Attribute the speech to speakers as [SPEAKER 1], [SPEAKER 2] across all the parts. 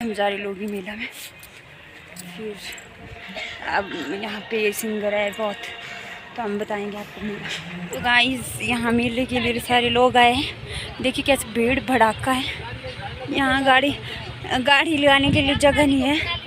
[SPEAKER 1] हम जा रहे लोगी मेला में। फिर अब यहाँ पे सिंगर है बहुत, तो हम बताएंगे आपको मेला। तो गाइस यहाँ मेले के लिए सारे लोग आए हैं। देखिए कैसे भीड़ भड़ाका है। यहाँ गाड़ी लगाने के लिए जगह नहीं है।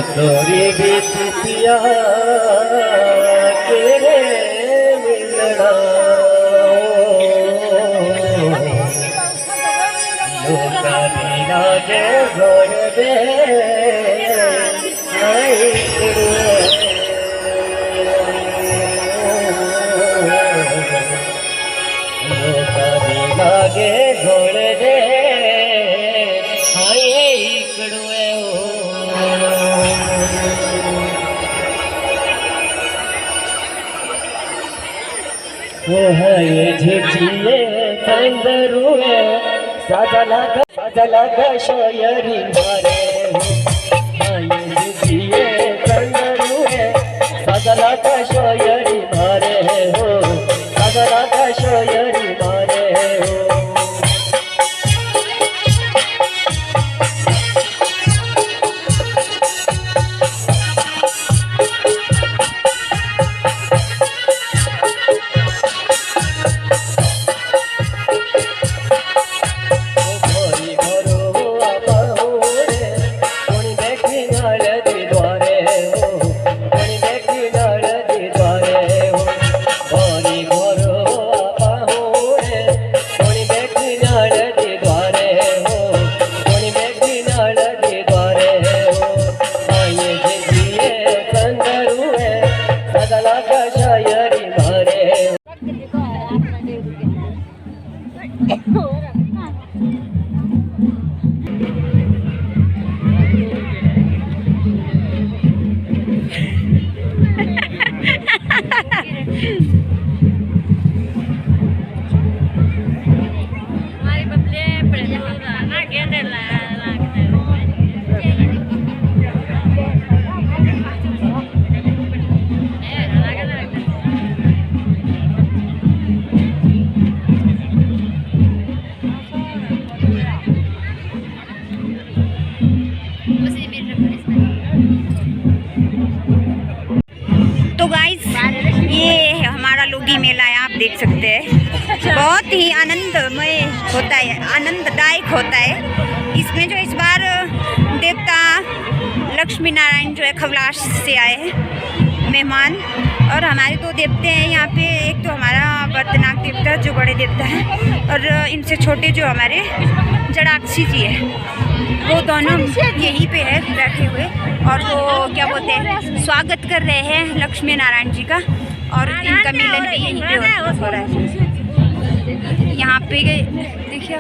[SPEAKER 2] तोरी बिटिया तेरे मिलना लोका बिना के घर दे लोका बिना के घर दे वो है ये झिझिए कंदरुए साजला शोयरी मारे ये झिझिए कंदरुए साजला शोयरी मारे हो साजला शोयरी मारे हो।
[SPEAKER 1] मेला है, आप देख सकते हैं। बहुत ही आनंदमय होता है, आनंददायक होता है। इसमें जो इस बार देवता लक्ष्मी नारायण जो है खवलाश से आए हैं मेहमान। और हमारे दो देवते हैं यहाँ पे। एक तो हमारा वर्तनाक देवता जो बड़े देवता हैं, और इनसे छोटे जो हमारे जड़ाक्षी जी है, वो दोनों यहीं पे है बैठे हुए। और वो क्या बोलते हैं, स्वागत कर रहे हैं लक्ष्मी नारायण जी का। और इनका मिलन भी यहीं पे हो रहा है। यहाँ पे देखिए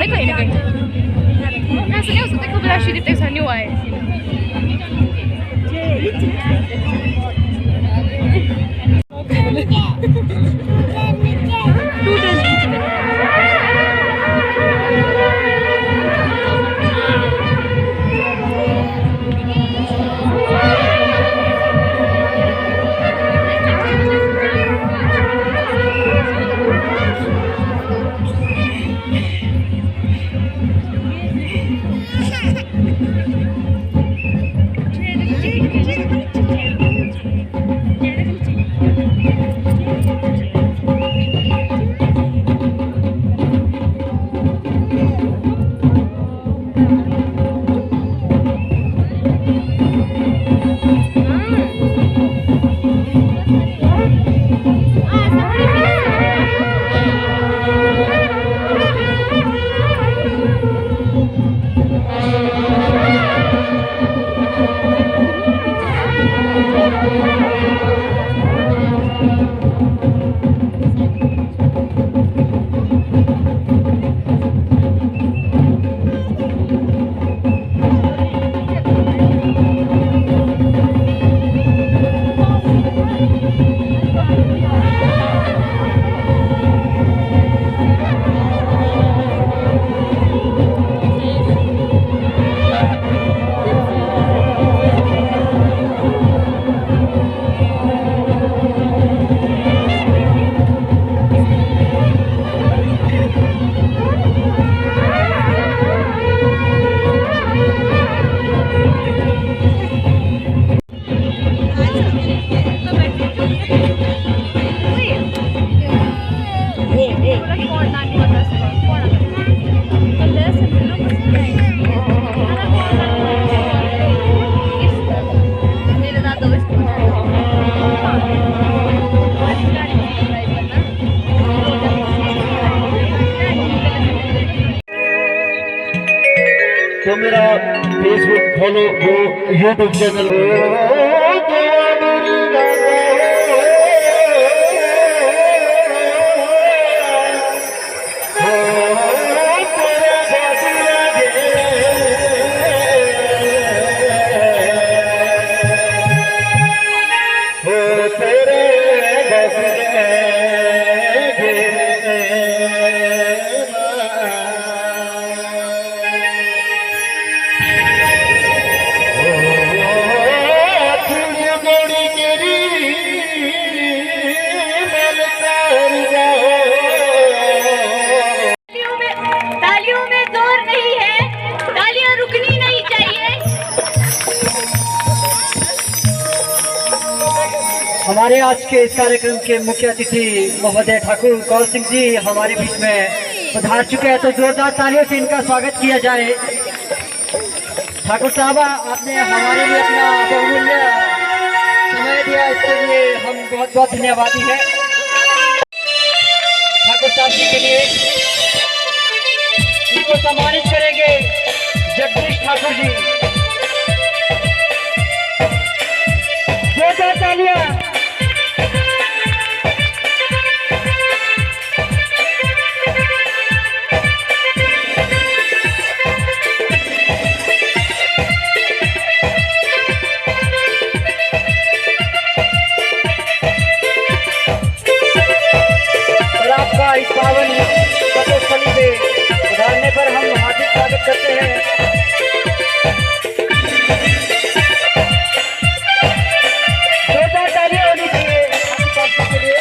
[SPEAKER 3] आहे काही ना काही. असं नाही होतं ते खूप राशी देते न्यू आहे.
[SPEAKER 2] तो मेरा फेसबुक फॉलो वो यूट्यूब चैनल हमारे आज के इस कार्यक्रम के मुख्य अतिथि महोदय ठाकुर कौल सिंह जी हमारे बीच में पधार चुके हैं, तो जोरदार तालियों से इनका स्वागत किया जाए। ठाकुर साहबा, आपने हमारे लिए अपना बहुमूल्य समय दिया, इसके लिए हम बहुत बहुत धन्यवादी हैं। ठाकुर साहब जी के लिए इनको सम्मानित करेंगे जगदीश ठाकुर जी। जोरदार तालियां। इस पावन तपोस्थली पे पधारने पर हम हार्दिक स्वागत करते हैं। जोरदार तालियां होनी चाहिए के लिए।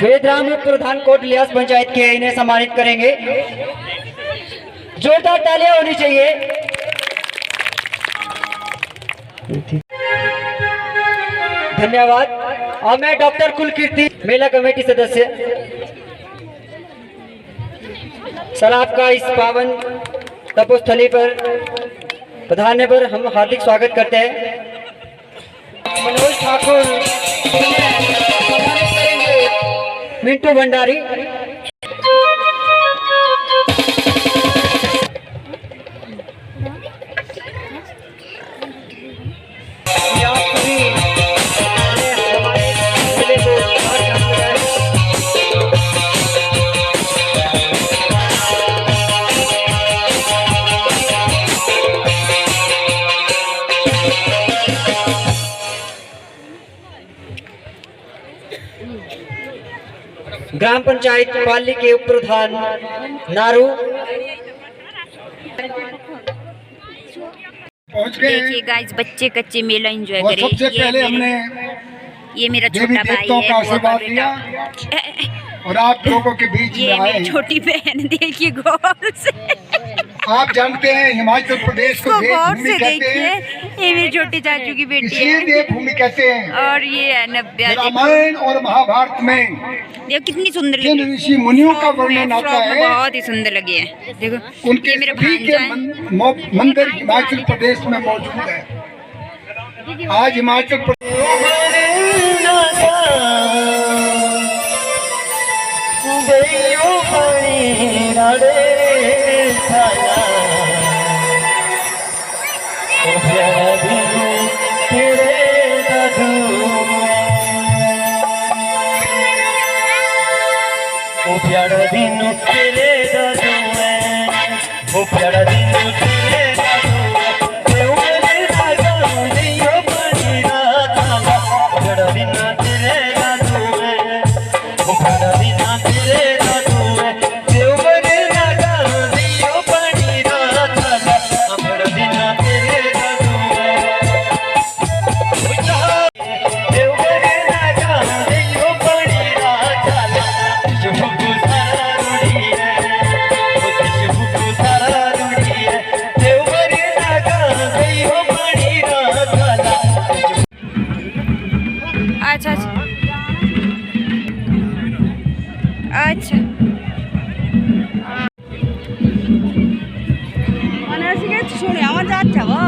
[SPEAKER 2] वेदराम प्रधान कोट लियास पंचायत के इन्हें सम्मानित करेंगे। जोरदार तालियां होनी चाहिए। धन्यवाद। और मैं डॉक्टर कुलकीर्ति मेला कमेटी सदस्य सलाब का इस पावन तपोस्थली पर पधारने पर हम हार्दिक स्वागत करते हैं। मनोज ठाकुर, मिंटू भंडारी, ग्राम पंचायत पाली के उप प्रधान नारू,
[SPEAKER 4] पहुंच गए।
[SPEAKER 1] देखिए गाइस, बच्चे कच्चे मेला एंजॉय
[SPEAKER 4] और
[SPEAKER 1] करें।
[SPEAKER 4] सबसे पहले हमने
[SPEAKER 1] ये मेरा
[SPEAKER 4] देवी
[SPEAKER 1] छोटा भाई
[SPEAKER 4] देवताओं का
[SPEAKER 1] है,
[SPEAKER 4] आशीर्वाद लिया और आप लोगों के बीच
[SPEAKER 1] ये
[SPEAKER 4] में आए।
[SPEAKER 1] मेरी छोटी बहन, देखिए गौर से,
[SPEAKER 4] आप जानते हैं हिमाचल प्रदेश को
[SPEAKER 1] इसको गौर
[SPEAKER 4] देवभूमि
[SPEAKER 1] से
[SPEAKER 4] कहते
[SPEAKER 1] देखिए।
[SPEAKER 4] हैं,
[SPEAKER 1] ये मेरी छोटी चाचू की बेटी
[SPEAKER 4] इसलिए
[SPEAKER 1] है
[SPEAKER 4] देवभूमि कहते हैं।
[SPEAKER 1] और ये है नव्या।
[SPEAKER 4] रामायण और महाभारत में
[SPEAKER 1] देखो कितनी सुंदर
[SPEAKER 4] जिन
[SPEAKER 1] लगी
[SPEAKER 4] ऋषि मुनियों का
[SPEAKER 1] फ्रॉक में,
[SPEAKER 4] वर्णन आता
[SPEAKER 1] फ्रॉक में
[SPEAKER 4] है,
[SPEAKER 1] बहुत ही सुंदर लगी है। देखो
[SPEAKER 4] उनके
[SPEAKER 1] ये मेरा
[SPEAKER 4] सभी के
[SPEAKER 1] भांजा है।
[SPEAKER 4] मंदिर हिमाचल प्रदेश में मौजूद है। आज हिमाचल
[SPEAKER 2] प्यारा दिन तेरे दादू है, वो प्यारा दिन तेरे दादू है, वो मेरे राजा दियो बड़ी रात आला, प्यारा दिन तेरे दादू है, वो प्यारा दिन तेरे दादू है, वो मेरे राजा दियो बड़ी रात आला, प्यारा दिन तेरे दादू है, वो मेरे राजा दियो बड़ी रात आला, जो
[SPEAKER 1] अच्छा अच्छा মানে আজকে শুনে আমার যাচ্ছে গো।